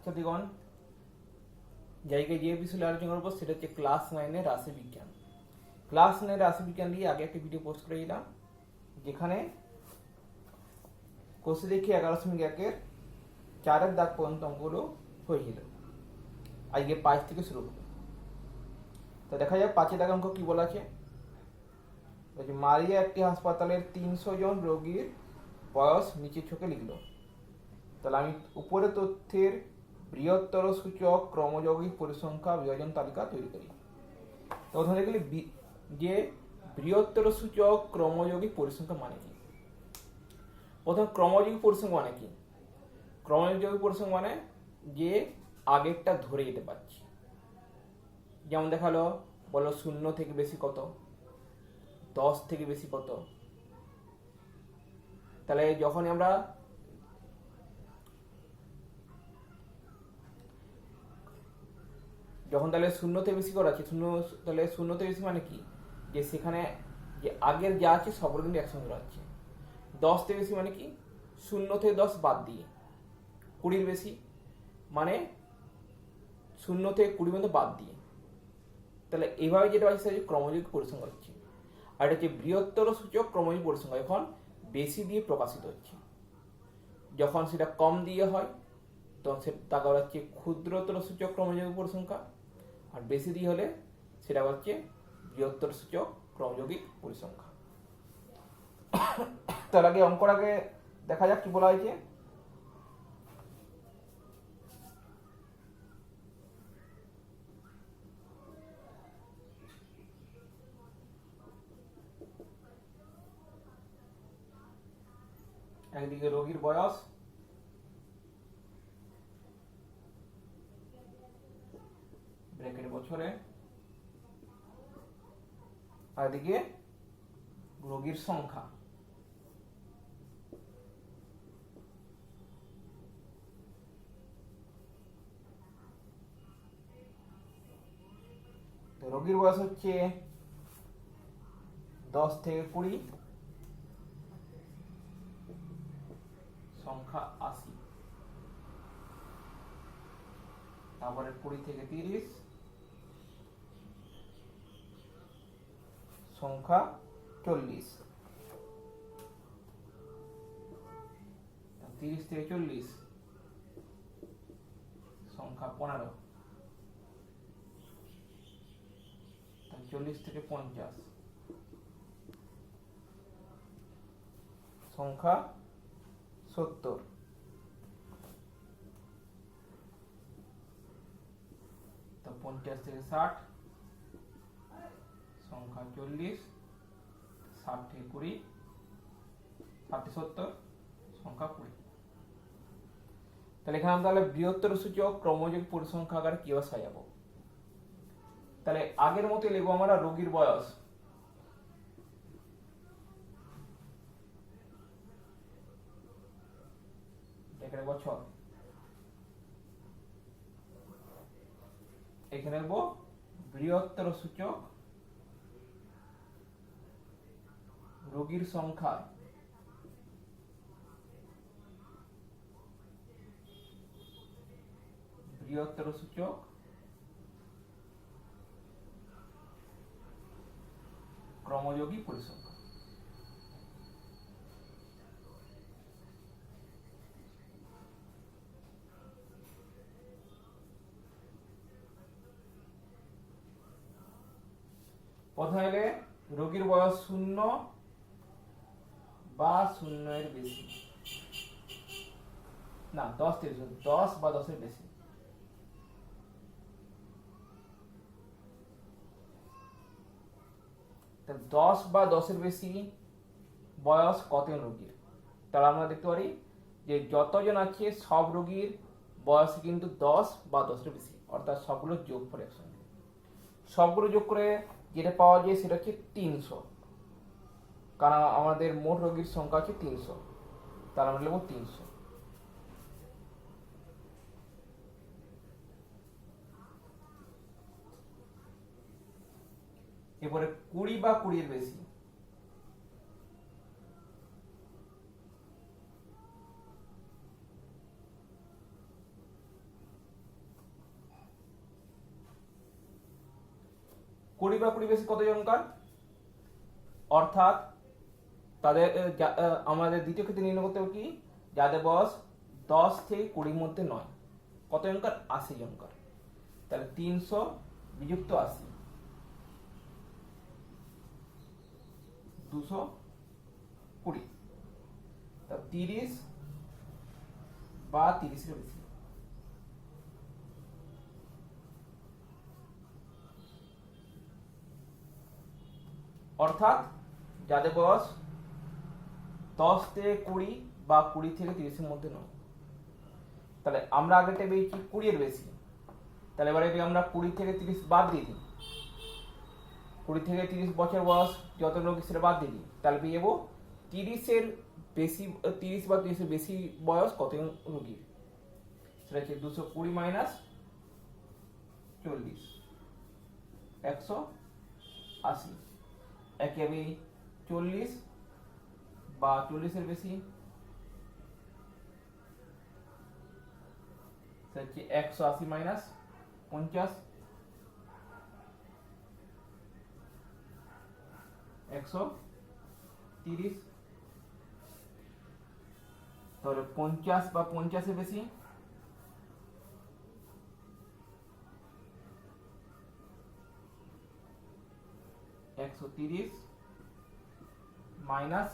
ছাত্রীগণ, জায়গায় যে বিষয়ে আলোচনা করবো সেটা হচ্ছে ক্লাস 9-এর রাশিবিজ্ঞান। ক্লাস 9-এর রাশিবিজ্ঞান দিয়ে আগে একটা ভিডিও পোস্ট করেছিলাম, যেখানে কোষে দেখি 11.1-এর 4-এর দাগ পর্যন্ত অঙ্কগুলো হয়েছিল। আজকে 5 থেকে শুরু হবে। তো দেখা যাক 5-এর দাগ অঙ্ক কি বলা আছে। মারিয়া একটি হাসপাতালের 300 জন রোগীর বয়স নিচের ছকে লিখল। তাহলে আমি উপরে তথ্যের বৃহত্তর সূচক ক্রমযৌগিক পরিসংখ্যা বিভাজন তালিকা তৈরি করি। তো প্রথমে দেখলি যে বৃহত্তর সূচক ক্রমযৌগিক পরিসংখ্যা মানে কি। প্রথম ক্রমযৌগিক পরিসংখ্যা মানে কি? ক্রমযৌগিক পরিসংখ্যা মানে যে আগেরটা ধরে যেতে পারছি। যেমন দেখালো, বলো 0 থেকে বেশি কত, 10 থেকে বেশি কত। তাহলে যখনই আমরা তাহলে 0 থেকে বেশি করা আছে, তাহলে 0 থেকে বেশি মানে কি, যে সেখানে যে আগের যা আছে সবগুলো কিন্তু একসঙ্গে রাখছে। 10 থেকে বেশি মানে কি, 0 থেকে 10 বাদ দিয়ে। 20-র বেশি মানে 0 থেকে 20 পর্যন্ত বাদ দিয়ে। তাহলে এইভাবে যেটা আছে সেটা ক্রমযৌগিক পরিসংখ্যা হচ্ছে। আর এটা হচ্ছে বৃহত্তর সূচক ক্রমযৌগিক পরিসংখ্যা, এখন বেশি দিয়ে প্রকাশিত হচ্ছে। যখন সেটা কম দিয়ে হয় তখন সেটা হচ্ছে ক্ষুদ্রতর সূচক ক্রমযৌগিক পরিসংখ্যা, আর বেশি দিয়ে হলে সেটা হচ্ছে বৃহত্তর সূচক ক্রমযৌগিক পরিসংখ্যা। তার আগে অঙ্কর আগে দেখা যাক কি বলা হয়েছে। একদিকে রোগীর বয়স, ব্র্যাকেট বছরে, আর এদিকে রোগীর সংখ্যা। রোগীর বয়স হচ্ছে 10 থেকে 20, সংখ্যা 80। তারপরে 20 থেকে 30, সংখ্যা 40। 30 থেকে 40, সংখ্যা 15। 40 থেকে 50, সংখ্যা 70। 50 থেকে 60, সংখ্যা 40। 60 থেকে 20, 60 70, সংখ্যা 20। তাহলে এখানে আমরা তাহলে বৃহত্তর সূচক ক্রমযৌগিক পরিসংখ্যা আকারে কিভাবে সাজাবো। তাহলে আগের মতো লিখবো আমরা রোগীর বয়স, এখানে বছর, এখানে লিখবো বৃহত্তর সূচক রোগীর সংখ্যা, বৃহত্তর সূচক ক্রমযৌগিক পরিসংখ্যা। প্রথমে এলে রোগীর বয়স 0 বা 0-এর বেশি, না 10 থেকে 10 বা 10-এর বেশি। তাহলে 10 বা 10-এর বেশি বয়স কতজন রোগীর, তাহলে আমরা দেখতে পারি যে যতজন আছে সব রোগীর বয়স কিন্তু 10 বা 10-এর বেশি, অর্থাৎ সবগুলো যোগ করে একসঙ্গে। সবগুলো যোগ করে যেটা পাওয়া যায় সেটা হচ্ছে 300, কারণ আমাদের মোট রোগীর সংখ্যা হচ্ছে 300, তাহলে আমরা লিখব 300। এরপরে 20 বা 20-এর বেশি, কুড়ি বা কুড়ি বেশি কতজনকার, অর্থাৎ তাদের আমাদের দ্বিতীয় ক্ষেত্রে নির্ণয় করতে হবে কি, যাদের বয়স 10 থেকে 20 মধ্যে নয়, কতজনকার, 80 জনকার। তাহলে 300 বিযুক্ত 80, 220, তা 30 বা 30-এর বেশি। অর্থাৎ যাদের বয়স 10 থেকে 20 বা 20 থেকে 30-এর মধ্যে নয়। তাহলে আমরা আগেটা পেয়েছি 20-এর বেশি, তাহলে এবারে আমরা 20 থেকে 30 বাদ দিয়ে দিই, 20 থেকে 30 বছর বয়স যত লোক সেটা বাদ দিয়ে দিই, তাহলে পেয়ে যাবো 30-এর বেশি, 30 বা 30-এর বেশি বয়স কত রোগীর, সেটা হচ্ছে 220 মাইনাস 40, 180। একেবারে 40 বা 40-এর বেশি, সেটা হচ্ছে 180 মাইনাস 50, 130। তাহলে 50 বা 50-এর বেশি, 130 মাইনাস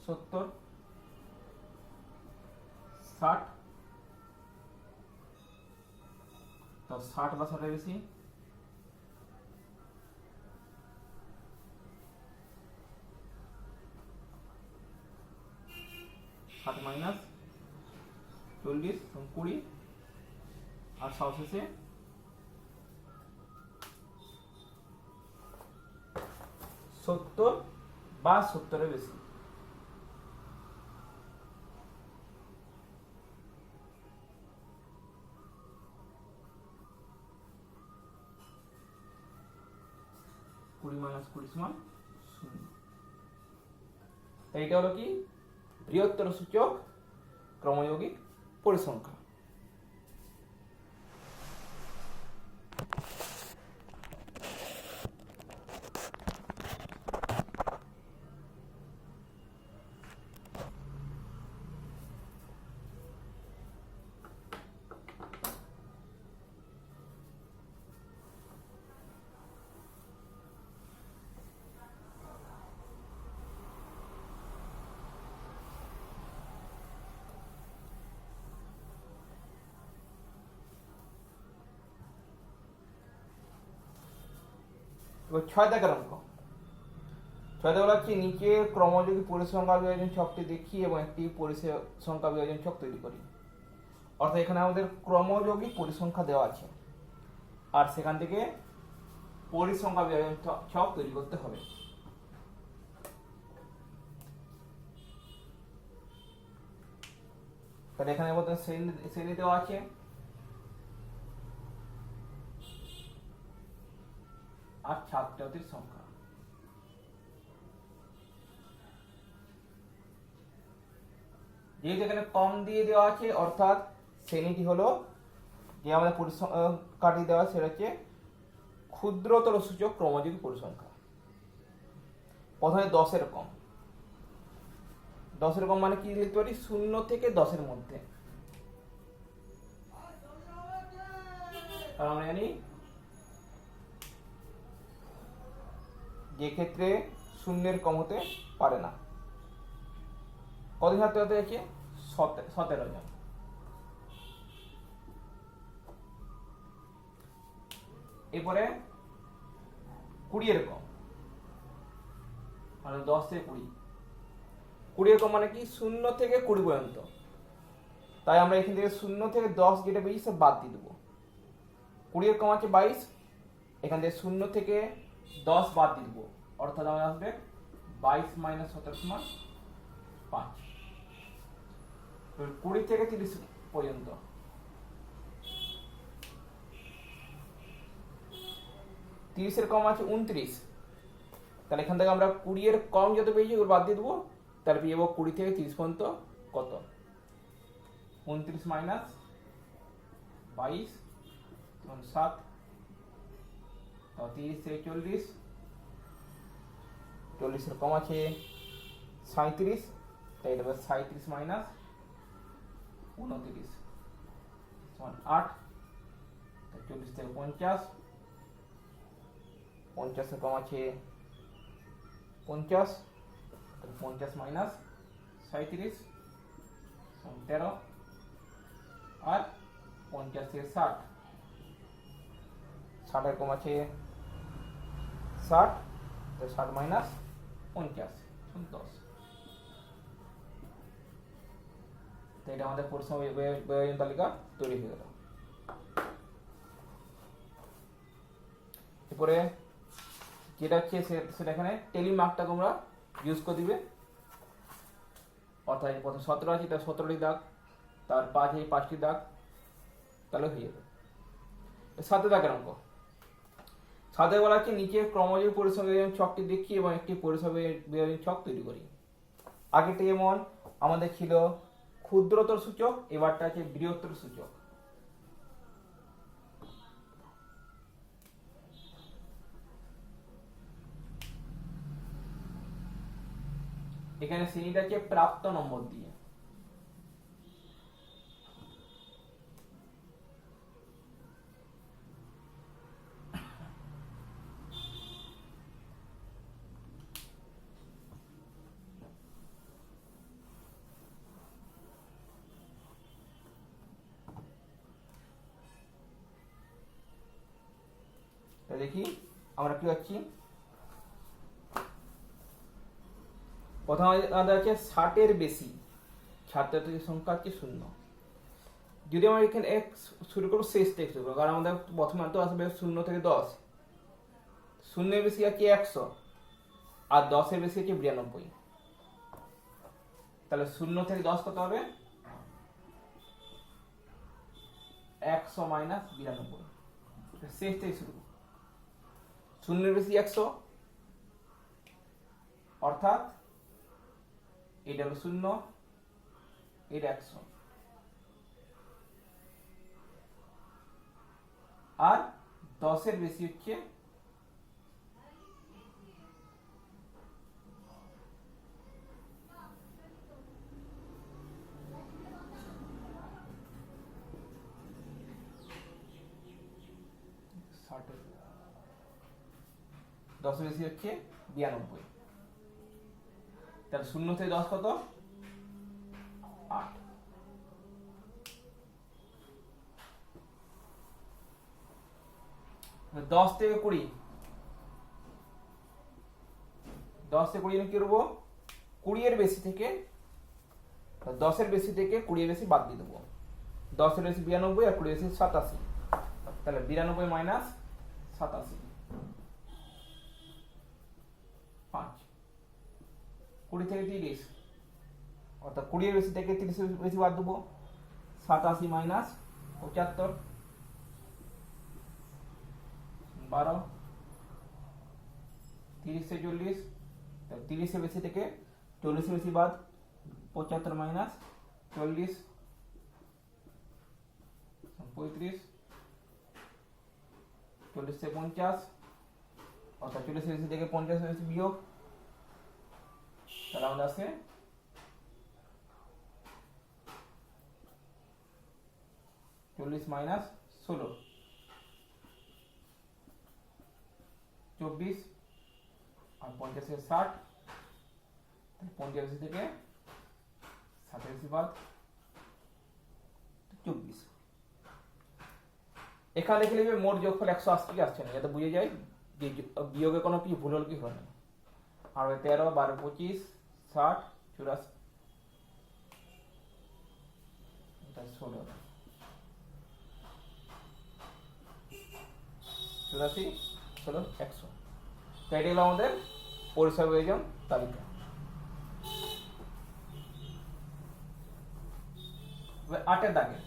70, 60। তো 60 বা 60-এর বেশি, 60 মাইনাস 40, 20, আর সবশেষে 70 বা 70-এর বেশি। কুড়ি মাইনাস 20 সমান 0। তাই এটা হলো কি বৃহত্তর সূচক ক্রমযৌগিক পরিসংখ্যা। এবার 6 দাগের অঙ্ক। 6 দাগ হচ্ছে নিচে ক্রমযোগী পরিসংখ্যা বিভাজন ছকটি দেখি এবং একটি পরিসংখ্যা বিভাজন ছক তৈরি করি। অর্থাৎ এখানে আমাদের ক্রমযোগী পরিসংখ্যা দেওয়া আছে, আর সেখান থেকে পরিসংখ্যা বিভাজন ছক তৈরি করতে হবে। তাহলে এখানে বলতে শ্রেণী দেওয়া আছে, আর ছাত্রছাত্রীর সংখ্যা। যেহেতু এখানে কম দিয়ে দেওয়া আছে, অর্থাৎ শ্রেণীটি হলো যে আমাদের পরিসংখ্যাটি দেওয়া, সেটা হচ্ছে ক্ষুদ্রতর সূচক ক্রমযোগী পরিসংখ্যা। প্রথমে 10-এর কম। 10-এর কম মানে কি লিখতে পারি, 0 থেকে 10-এর মধ্যে। কারণ আমরা জানি যে ক্ষেত্রে 0-এর কম হতে পারে না। কত ছাত্র হতে যাচ্ছে, 17 জন। এরপরে 20-এর কম, মানে 10 থেকে 20। 20-এর কম মানে কি, 0 থেকে 20 পর্যন্ত। তাই আমরা এখান থেকে 0 থেকে 10 যেটা বেশি সব বাদ দিয়ে দেবো। 20-এর কম আছে 22, এখান থেকে 0 থেকে 10 বাদ দিয়ে দেবো, অর্থাৎ আমাদের আসবে 22 মাইনাস 17 সমান 5। 20 থেকে 30 পর্যন্ত। 30-এর কম আছে 29, তাহলে এখান থেকে আমরা 20-এর কম যত পেয়েছি ওগুলো বাদ দিয়ে দেবো, তাহলে পেয়ে যাবো 20 থেকে 30 পর্যন্ত কত, 29 মাইনাস 22 7, 30 থেকে 40, 40 কম আছে 37, তাই এটা 37 মাইনাস 29 সমান 8, 40 থেকে 50, 50 কম আছে 50, 50 মাইনাস 37 সমান 13, আর 50 থেকে 60, 60 কম আছে 60, 60 মাইনাস 50 সমান 10। তো এটা আমাদের পরিসীমা ব্যয়ন তালিকা তৈরি হয়ে গেল। এরপরে যেটা হচ্ছে সেটা এখানে টেলি মার্কটা তোমরা ইউজ করে দিবে। অর্থাৎ প্রথম 17 আছে, তার 17টি দাগ, তার 5 এই 5টি দাগ, তাহলে হয়ে যাবে। 7 দাগের অঙ্ক। 7 বলা হচ্ছে নিচে ক্রমযোগ পরিসীমা ব্যয়ন ছকটি দেখি এবং একটি পরিসীমা ব্যয়ন ছক তৈরি করি। আগেটা যেমন আমাদের ছিল ক্ষুদ্রতর সূচক, এবারটা আছে বৃহত্তর সূচক। এখানে শ্রেণীটা আছে প্রাপ্ত নম্বর দিয়ে। দেখি আমরা কি পাচ্ছি। প্রথম আমাদের আছে 60-এর বেশি ছাত্রছাত্রীর সংখ্যা হচ্ছে 0। যদি আমরা এখানে এক শুরু করবো শেষ থেকে শুরু করবো, কারণ আমাদের প্রথমে তো আসবে 0 থেকে 10, 0-এর বেশি আছে 100, আর 10-এর বেশি আছে 92। তাহলে 0 থেকে 10 কত হবে? 100 মাইনাস 92। শেষ থেকে শুরু, 0-এর বেশি 100, অর্থাৎ এটা হলো 0, এটা 100, আর 10-এর বেশি হচ্ছে 10-এর বেশি হচ্ছে 92। তাহলে 0 থেকে 10 কত? 8। দশ থেকে 20, 10 থেকে 20 কি করবো? 20-এর বেশি থেকে 10-এর বেশি থেকে 20-এর বেশি বাদ দিয়ে দেবো। 10-এর বেশি 92 আর 20-এর বেশি 87, তাহলে 92 মাইনাস 87, 5। 20 থেকে 30, অর্থাৎ 20-এর বেশি থেকে 30-এর বেশি বাদ দেবো। 87 মাইনাস 75, 12। 30 থেকে 40, 30-এর বেশি থেকে 40-এর বেশি বাদ, 75 মাইনাস 40, 35। 40 থেকে 50, অর্থাৎ 40-এর বেশি থেকে 50-এর বেশি বিয়োগ, তাহলে আমাদের আছে 40 মাইনাস 16, 24, আর 50 থেকে 60, 50 থেকে 60 বাদ 24। এখানে লিখে নেবে মোট যোগফল 180 কি আসছে না, যাতে বুঝে যায় যে বিয়োগে কোনো কি ভুল হল কি হবে না। আর 13, 12, 25, 60, 84, 16, 84, 16, 100। তো এটি হলো আমাদের পরিসীমা ব্যয়ন তালিকা। 8-এর দাগে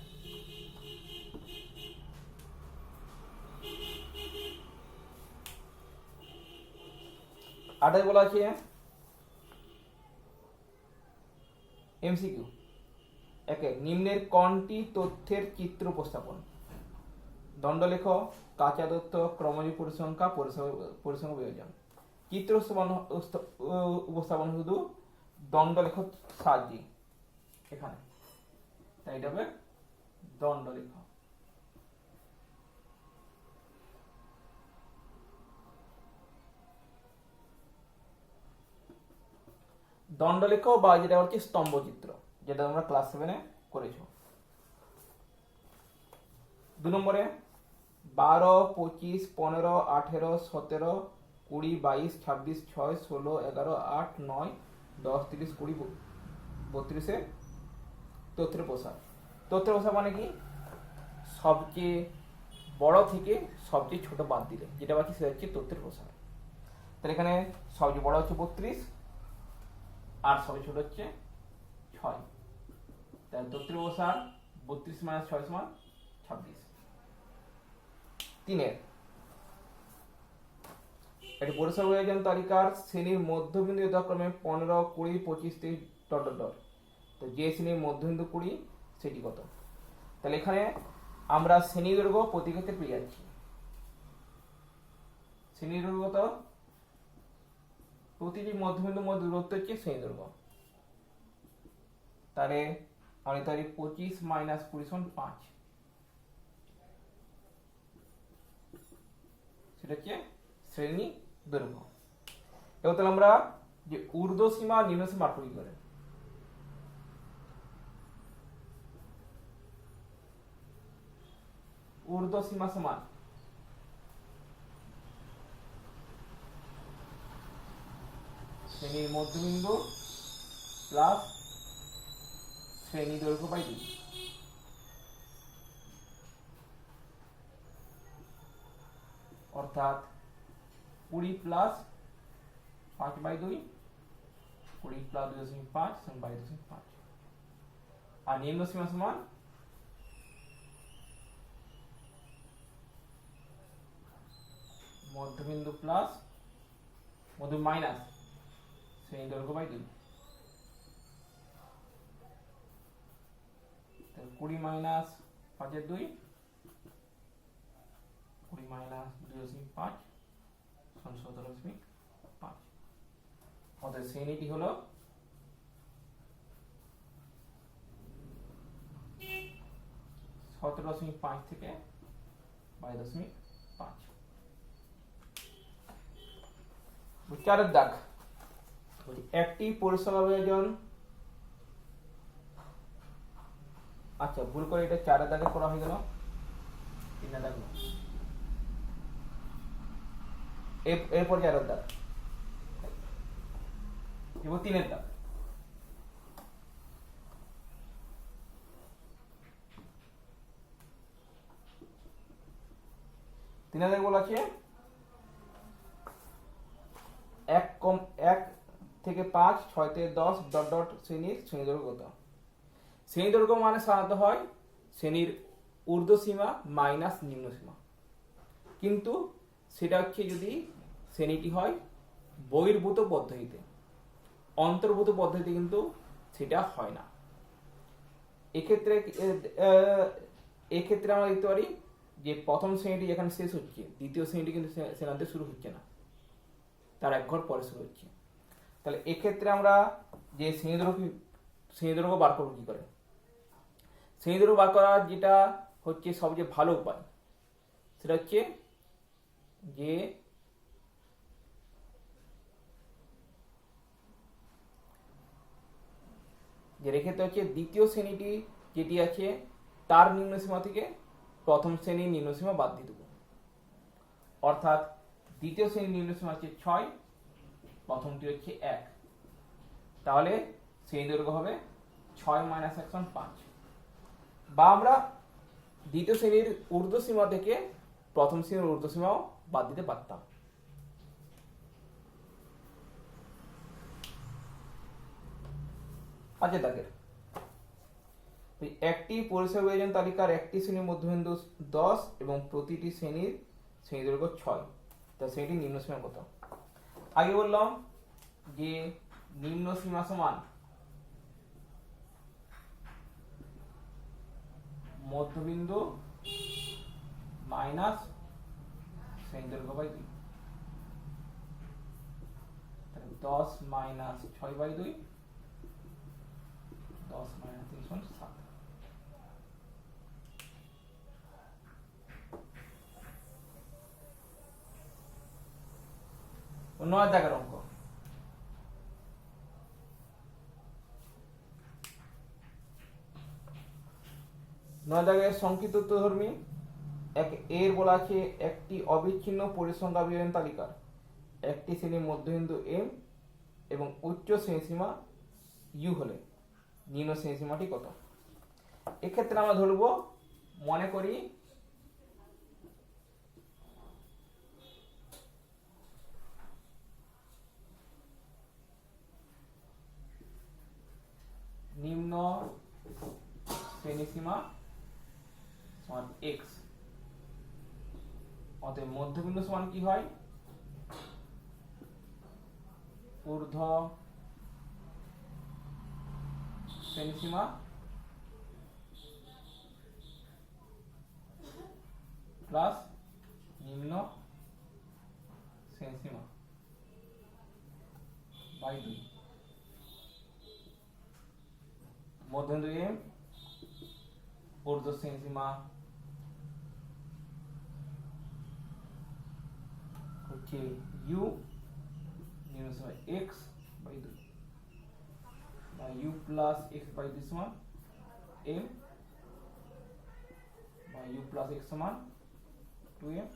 বলা আছে এমসিকিউ। একে নিম্নের কোনটি তথ্যের চিত্র উপস্থাপন? দণ্ড লেখো, কাঁচা দত্ত, ক্রমযোগ পরিসংখ্যা, পরিসংখ্যা বিয়োজন। চিত্র উপস্থাপন শুধু দণ্ড লেখ সাহায্যে এখানে, তাই এটা হবে দণ্ড লেখ। দণ্ডলেখ বা যেটা হচ্ছে স্তম্ভচিত্র, যেটা তোমরা ক্লাস 7-এ করেছো। 2 নম্বরে 12, 25, 15, 18, 17, 20, 22, 26, 6, 16, 11, 8, 9, 10, 30, 20, 32-এ তথ্যের প্রসার। তথ্যের প্রসার মানে কি? সবচেয়ে বড় থেকে সবচেয়ে ছোট বাদ দিলে যেটা বাকি সেটা হচ্ছে তথ্যের প্রসার। তাহলে এখানে সবচেয়ে বড় হচ্ছে 32 আর সবচেয়ে ছোট হচ্ছে 6। তাহলে তথ্যের প্রসার 32 - 6 = 26। 3 একটি পরিসর বিভাজন তালিকার শ্রেণীর মধ্যবিন্দু যথাক্রমে 15, 20, 25, 30 ... তো যে শ্রেণীর মধ্যবিন্দু 20 সেটি কত? তাহলে এখানে আমরা শ্রেণী দৈর্ঘ্য প্রতি ক্ষেত্রে পেয়ে যাচ্ছি। শ্রেণী দৈর্ঘ্য কত? প্রতিটি মধ্যবিন্দুর মধ্যে দূরত্ব হচ্ছে শ্রেণী দৈর্ঘ্য। তাহলে আমি তাহলে 25 - 20 = 5, সেটা হচ্ছে শ্রেণী দৈর্ঘ্য। এবার তাহলে আমরা যে ঊর্ধ্ব সীমা নিম্ন সীমা বার করি করে, ঊর্ধ্ব সীমা সমান শ্রেণীর মধ্যবিন্দু প্লাস শ্রেণী দৈর্ঘ্য বাই 2। অর্থাৎ 20 + 5/2, 20 + 2.5 = 22.5। আর নিম্ন সীমা সমান মধ্যবিন্দু প্লাস মাইনাস শ্রেণী দৈর্ঘ্য বাই 2। 20 - 5/2, 20 - 2.5 = 17.5। অতএব শ্রেণীটি হলো 17.5 থেকে 22.5। 4 দাগ, একটি পরিসীমা বিভাজন। আচ্ছা, ভুল করে এটা 4 দাগে করা হয়ে গেল, 3 দাগ। এরপর 4 দাগ, এবার 3 দাগ। 3 দাগ বলা আছে 1 থেকে 5, 6 থেকে 10 ... শ্রেণীর শ্রেণী দৈর্ঘ্য কত? শ্রেণী দৈর্ঘ্য মানে সাধারণত হয় শ্রেণীর ঊর্ধ্ব সীমা মাইনাস নিম্ন সীমা, কিন্তু সেটা হচ্ছে যদি শ্রেণীটি হয় বহির্ভূত পদ্ধতিতে, অন্তর্ভূত পদ্ধতিতে কিন্তু সেটা হয় না। এক্ষেত্রে আমরা দেখতে পারি যে প্রথম শ্রেণীটি যেখানে শেষ হচ্ছে, দ্বিতীয় শ্রেণীটি কিন্তু সেখানে শুরু হচ্ছে না, তার 1 ঘর পরে শুরু হচ্ছে। তাহলে এক্ষেত্রে আমরা যে শ্রেণী দৈর্ঘ্য বার করবো কি করে? শ্রেণী দৈর্ঘ্য বার করার যেটা হচ্ছে সবচেয়ে ভালো উপায়, সেটা হচ্ছে যে রেখাতে হচ্ছে দ্বিতীয় শ্রেণীটি যেটি আছে তার নিম্ন সীমা থেকে প্রথম শ্রেণীর নিম্ন সীমা বাদ দিয়ে দেবো। অর্থাৎ দ্বিতীয় শ্রেণীর নিম্ন সীমা হচ্ছে 6, প্রথমটি হচ্ছে 1, তাহলে শ্রেণী দৈর্ঘ্য হবে 6 - 1 = 5। বা আমরা দ্বিতীয় শ্রেণীর ঊর্ধ্ব সীমা থেকে প্রথম শ্রেণীর ঊর্ধ্ব সীমাও বাদ দিতে পারতাম। আচ্ছা, দাগের একটি পরিসীমা বিভাজন তালিকার একটি শ্রেণীর মধ্যবিন্দু 10 এবং প্রতিটি শ্রেণীর শ্রেণী দৈর্ঘ্য 6, তা শ্রেণীটির নিম্ন সীমা কত? আগে বললাম যে নিম্ন সীমা সমান মধ্যবিন্দু - 6/2, 10 - 3 = 7। নয় দাগের অঙ্ক। নয় দাগের সংক্ষিপ্ত উত্তরধর্মী এর বলা আছে একটি অবিচ্ছিন্ন পরিসংখ্যা বিবরণ তালিকার একটি শ্রেণীর মধ্যবিন্দু এম এবং উচ্চ শ্রেণীসীমা ইউ হলে নিম্ন শ্রেণীসীমাটি কত। এক্ষেত্রে আমরা ধরব, মনে করি নিম্ন শ্রেণীসীমা সমান এক্স, অতএব মধ্যবিন্দু সমান কি হয়, ঊর্ধ্ব শ্রেণীসীমা প্লাস নিম্ন শ্রেণীসীমা বাই 2। মধ্যবিন্দু এম, ঊর্ধ্ব শ্রেণীসীমা হচ্ছে ইউ, নিম্ন সীমা এক্স বাই 2 বা ইউ প্লাস এক্স বাই 2 সমান এম বা ইউ প্লাস এক্স সমান 2m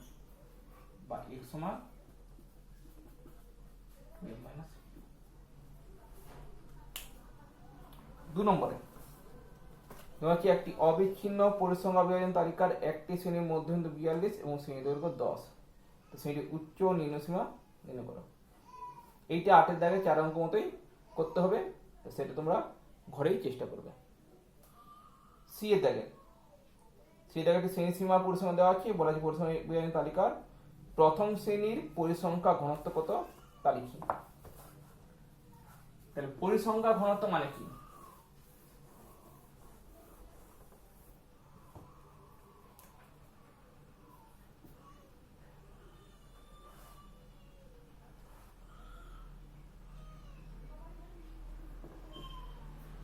বা এক্স সমান 2m মাইনাস। 2 নম্বরে হচ্ছে একটি অবিচ্ছিন্ন পরিসংখ্যা বিভাজন তালিকার একটি শ্রেণীর মধ্যবিন্দু 42 এবং শ্রেণী দৈর্ঘ্য 10, তো শ্রেণীর উচ্চ ও নিম্ন সীমা নির্ণয় করো। এইটা 8 দাগে 4 অঙ্ক মতোই করতে হবে, তো সেটা তোমরা ঘরেই চেষ্টা করবে। সি এর দাগে একটি শ্রেণী সীমা পরিসংখ্যা দেওয়া আছে, বলা আছে পরিসংখ্যা বিভাজন তালিকার প্রথম শ্রেণীর পরিসংখ্যা ঘনত্ব কত তা লিখি। তাহলে পরিসংখ্যা ঘনত্ব মানে কি,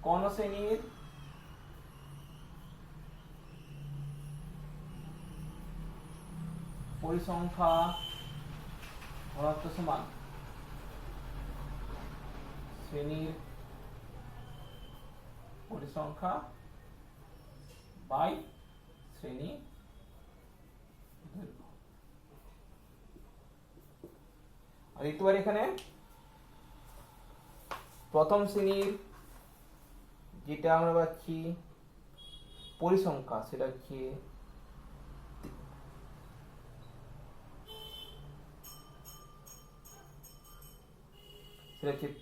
কোন শ্রেণীর পরিসংখ্যা ঘনত্ব সমান শ্রেণীর পরিসংখ্যা বাই শ্রেণী দৈর্ঘ্য। আর দেখতে পারি এখানে প্রথম শ্রেণীর যেটা আমরা পাচ্ছি পরিসংখ্যা সেটা হচ্ছে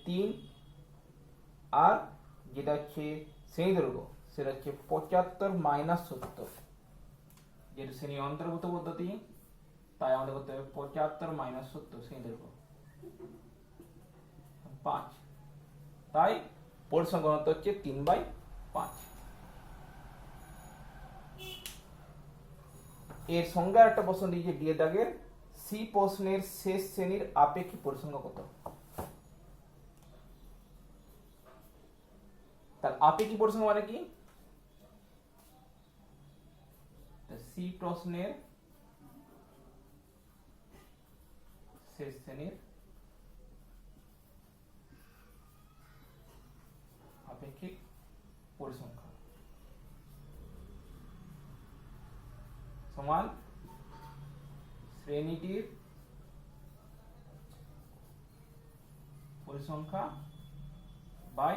3, আর যেটা হচ্ছে শ্রেণী দৈর্ঘ্য সেটা হচ্ছে 75 - 70, যেটা শ্রেণী অন্তর্গত পদ্ধতি তাই আমাদের করতে হবে 75 - 70 শ্রেণী দৈর্ঘ্য 5, তাই পরিসংখ্যা ঘনত্ব হচ্ছে 3/5। এর সঙ্গে একটা প্রশ্ন দিয়েছে ডি এর দাগের, সি প্রশ্নের শেষ শ্রেণীর আপেক্ষিক পরিসংখ্যা কত। তার আপেক্ষিক পরিসংখ্যা মানে কি, সি প্রশ্নের শেষ শ্রেণীর আপেক্ষিক পরিসংখ্যা সমান শ্রেণীটির পরিসংখ্যা বাই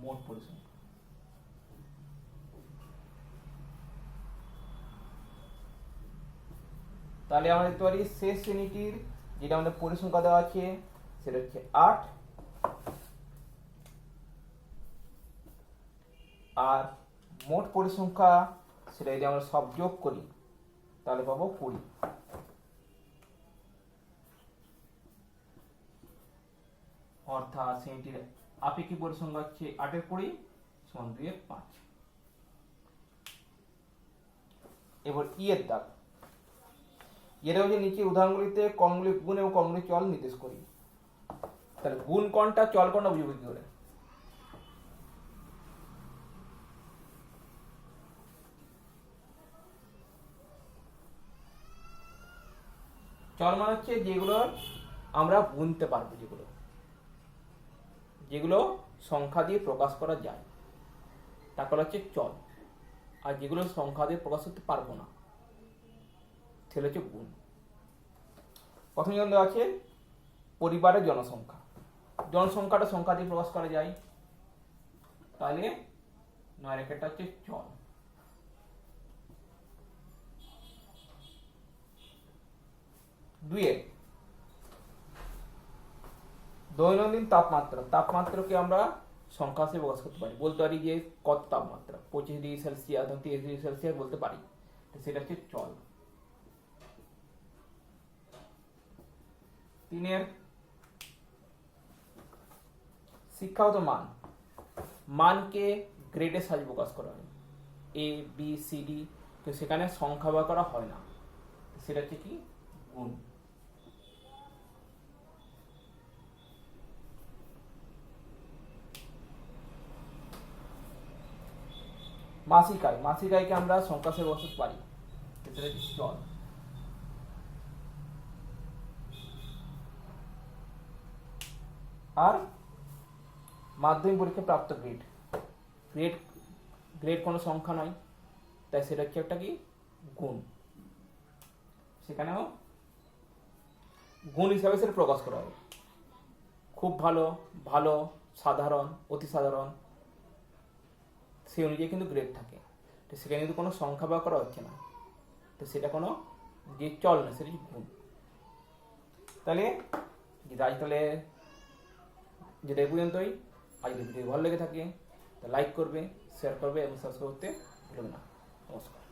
মোট পরিসংখ্যা। তাহলে আমরা দেখতে পারি শেষ শ্রেণীটির যেটা আমাদের পরিসংখ্যা দেওয়া আছে সেটা হচ্ছে 8, আর মোট পরিসংখ্যা সেটা যদি আমরা সব যোগ করি তাহলে পাবো 20। অর্থাৎ শ্রেণীটির আপেক্ষিক পরিসংখ্যা হচ্ছে 8 × 20 = 2/5। এবার ই এর দাগ, এটা হচ্ছে নিচে উদাহরণগুলিতে কর্মগুলি গুণ এবং কর্মগুলি চল নির্দেশ করি। তাহলে গুণ কোনটা চল কোনটা বুঝবো কি করে? চল মানে হচ্ছে যেগুলো আমরা গুনতে পারবো, যেগুলো যেগুলো সংখ্যা দিয়ে প্রকাশ করা যায় তাকে হচ্ছে চল। আর যেগুলো সংখ্যা দিয়ে প্রকাশ করতে পারবো না সেটা হচ্ছে গুণ। প্রথম যেমন দেওয়া আছে পরিবারের জনসংখ্যা। জনসংখ্যাটা সংখ্যা দিয়ে প্রকাশ করা যায়, তাহলে 9 রেখাটা হচ্ছে চল। দুইয়ে দৈনন্দিন তাপমাত্রা। তাপমাত্রাকে আমরা সংখ্যা হিসেবে প্রকাশ করতে পারি, বলতে পারি যে কত তাপমাত্রা, 25°C, 30°C বলতে পারি, সেটা হচ্ছে চল। 3 শিক্ষাগত মান। মানকে গ্রেডের সাহায্যে প্রকাশ করা হয়, A, B, C, D, তো সেখানে সংখ্যা ব্যবহার করা হয় না, সেটা হচ্ছে কি গুণ। মাসিক আয়। মাসিক আয়কে আমরা সংখ্যা হিসেবে বসাতে পারি, সেটা হচ্ছে চল। আর মাধ্যমিক পরীক্ষা প্রাপ্ত গ্রেড। গ্রেড গ্রেড কোনো সংখ্যা নয়, তাই সেটা হচ্ছে একটা কি গুণ। সেখানেও গুণ হিসাবে সেটা প্রকাশ করা হবে। খুব ভালো, ভালো, সাধারণ, অতি সাধারণ, সেই অনুযায়ী কিন্তু গ্রেড থাকে। তো সেখানে কিন্তু কোনো সংখ্যা ব্যবহার করা হচ্ছে না, তো সেটা কোনো যে চল না, সেটা গুণ। তাহলে আজ তাহলে যেটা এই পর্যন্তই। আজ যদি ভিডিও ভালো লেগে থাকে তা লাইক করবে, শেয়ার করবে এবং সাবস্ক্রাইব করতে ভুলবে না। নমস্কার।